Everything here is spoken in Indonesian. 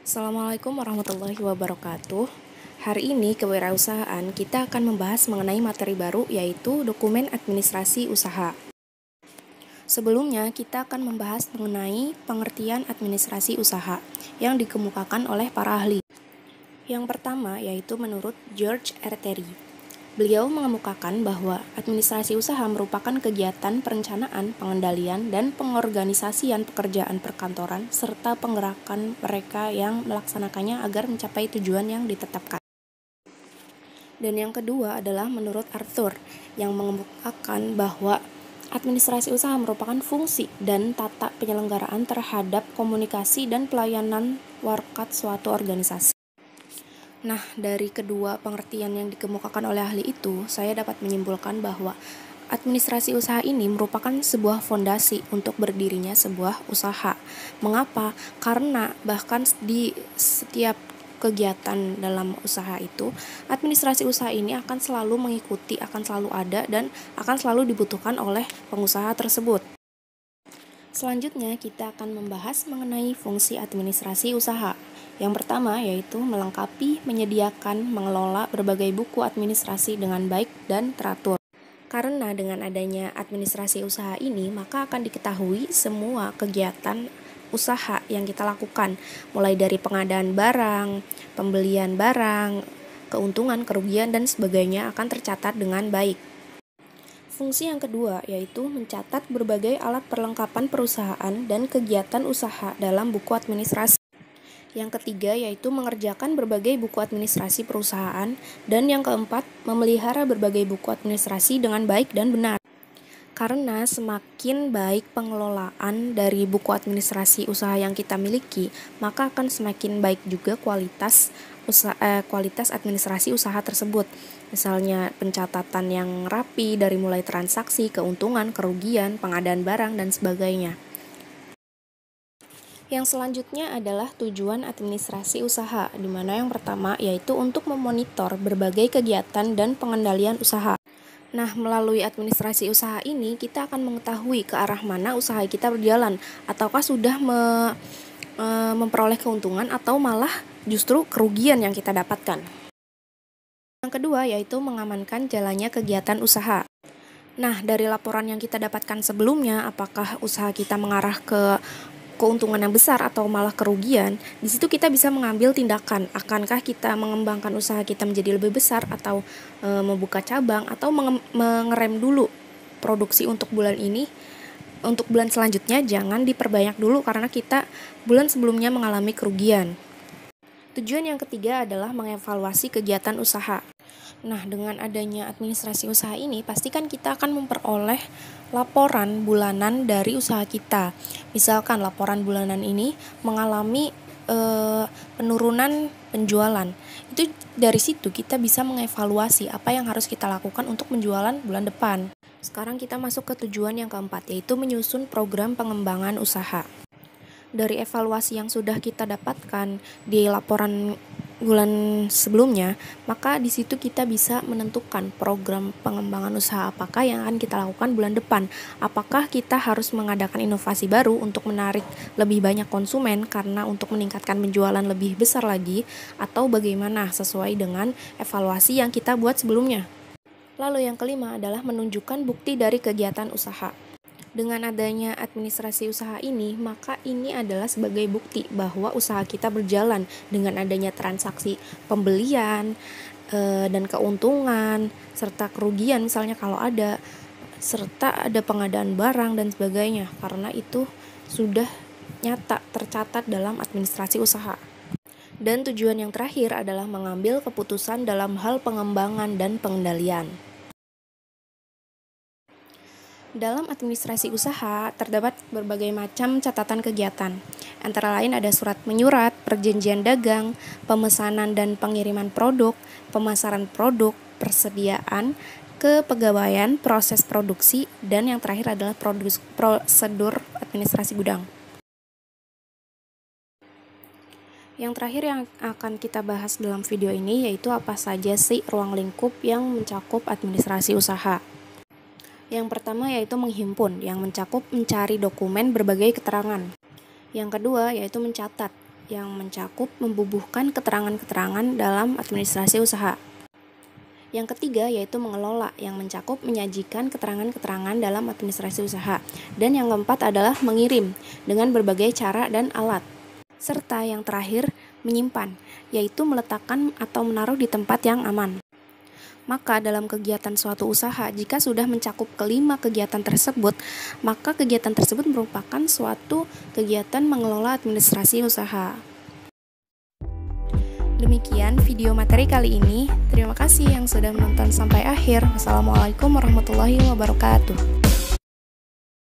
Assalamualaikum warahmatullahi wabarakatuh. Hari ini kewirausahaan kita akan membahas mengenai materi baru yaitu dokumen administrasi usaha. Sebelumnya kita akan membahas mengenai pengertian administrasi usaha yang dikemukakan oleh para ahli. Yang pertama yaitu menurut George R. Terry. Beliau mengemukakan bahwa administrasi usaha merupakan kegiatan perencanaan, pengendalian, dan pengorganisasian pekerjaan perkantoran serta penggerakan mereka yang melaksanakannya agar mencapai tujuan yang ditetapkan. Dan yang kedua adalah menurut Arthur yang mengemukakan bahwa administrasi usaha merupakan fungsi dan tata penyelenggaraan terhadap komunikasi dan pelayanan warkat suatu organisasi. Nah, dari kedua pengertian yang dikemukakan oleh ahli itu, saya dapat menyimpulkan bahwa administrasi usaha ini merupakan sebuah fondasi untuk berdirinya sebuah usaha. Mengapa? Karena bahkan di setiap kegiatan dalam usaha itu, administrasi usaha ini akan selalu mengikuti, akan selalu ada, dan akan selalu dibutuhkan oleh pengusaha tersebut. Selanjutnya, kita akan membahas mengenai fungsi administrasi usaha. Yang pertama yaitu melengkapi, menyediakan, mengelola berbagai buku administrasi dengan baik dan teratur. Karena dengan adanya administrasi usaha ini, maka akan diketahui semua kegiatan usaha yang kita lakukan, mulai dari pengadaan barang, pembelian barang, keuntungan, kerugian, dan sebagainya akan tercatat dengan baik. Fungsi yang kedua yaitu mencatat berbagai alat perlengkapan perusahaan dan kegiatan usaha dalam buku administrasi. Yang ketiga yaitu mengerjakan berbagai buku administrasi perusahaan, dan yang keempat memelihara berbagai buku administrasi dengan baik dan benar. Karena semakin baik pengelolaan dari buku administrasi usaha yang kita miliki, maka akan semakin baik juga kualitas administrasi usaha tersebut. Misalnya pencatatan yang rapi dari mulai transaksi, keuntungan, kerugian, pengadaan barang, dan sebagainya. Yang selanjutnya adalah tujuan administrasi usaha, di mana yang pertama yaitu untuk memonitor berbagai kegiatan dan pengendalian usaha. Nah, melalui administrasi usaha ini, kita akan mengetahui ke arah mana usaha kita berjalan, ataukah sudah memperoleh keuntungan atau malah justru kerugian yang kita dapatkan. Yang kedua, yaitu mengamankan jalannya kegiatan usaha. Nah, dari laporan yang kita dapatkan sebelumnya, apakah usaha kita mengarah ke keuntungan yang besar atau malah kerugian, di situ kita bisa mengambil tindakan. Akankah kita mengembangkan usaha kita menjadi lebih besar atau membuka cabang atau mengerem dulu produksi untuk bulan ini. Untuk bulan selanjutnya jangan diperbanyak dulu karena kita bulan sebelumnya mengalami kerugian. Tujuan yang ketiga adalah mengevaluasi kegiatan usaha. Nah, dengan adanya administrasi usaha ini, pastikan kita akan memperoleh laporan bulanan dari usaha kita. Misalkan laporan bulanan ini mengalami penurunan penjualan. Itu dari situ kita bisa mengevaluasi apa yang harus kita lakukan untuk penjualan bulan depan. Sekarang kita masuk ke tujuan yang keempat, yaitu menyusun program pengembangan usaha. Dari evaluasi yang sudah kita dapatkan di laporan bulan sebelumnya, maka di situ kita bisa menentukan program pengembangan usaha apakah yang akan kita lakukan bulan depan. Apakah kita harus mengadakan inovasi baru untuk menarik lebih banyak konsumen karena untuk meningkatkan penjualan lebih besar lagi, atau bagaimana sesuai dengan evaluasi yang kita buat sebelumnya. Lalu yang kelima adalah menunjukkan bukti dari kegiatan usaha. Dengan adanya administrasi usaha ini, maka ini adalah sebagai bukti bahwa usaha kita berjalan dengan adanya transaksi pembelian dan keuntungan, serta kerugian misalnya kalau ada, serta ada pengadaan barang dan sebagainya, karena itu sudah nyata tercatat dalam administrasi usaha. Dan tujuan yang terakhir adalah mengambil keputusan dalam hal pengembangan dan pengendalian. Dalam administrasi usaha, terdapat berbagai macam catatan kegiatan. Antara lain ada surat menyurat, perjanjian dagang, pemesanan dan pengiriman produk, pemasaran produk, persediaan, kepegawaian, proses produksi, dan yang terakhir adalah prosedur administrasi gudang. Yang terakhir yang akan kita bahas dalam video ini yaitu apa saja sih ruang lingkup yang mencakup administrasi usaha. Yang pertama yaitu menghimpun, yang mencakup mencari dokumen berbagai keterangan. Yang kedua yaitu mencatat, yang mencakup membubuhkan keterangan-keterangan dalam administrasi usaha. Yang ketiga yaitu mengelola, yang mencakup menyajikan keterangan-keterangan dalam administrasi usaha. Dan yang keempat adalah mengirim dengan berbagai cara dan alat. Serta yang terakhir, menyimpan, yaitu meletakkan atau menaruh di tempat yang aman. Maka dalam kegiatan suatu usaha, jika sudah mencakup kelima kegiatan tersebut, maka kegiatan tersebut merupakan suatu kegiatan mengelola administrasi usaha. Demikian video materi kali ini. Terima kasih yang sudah menonton sampai akhir. Wassalamualaikum warahmatullahi wabarakatuh.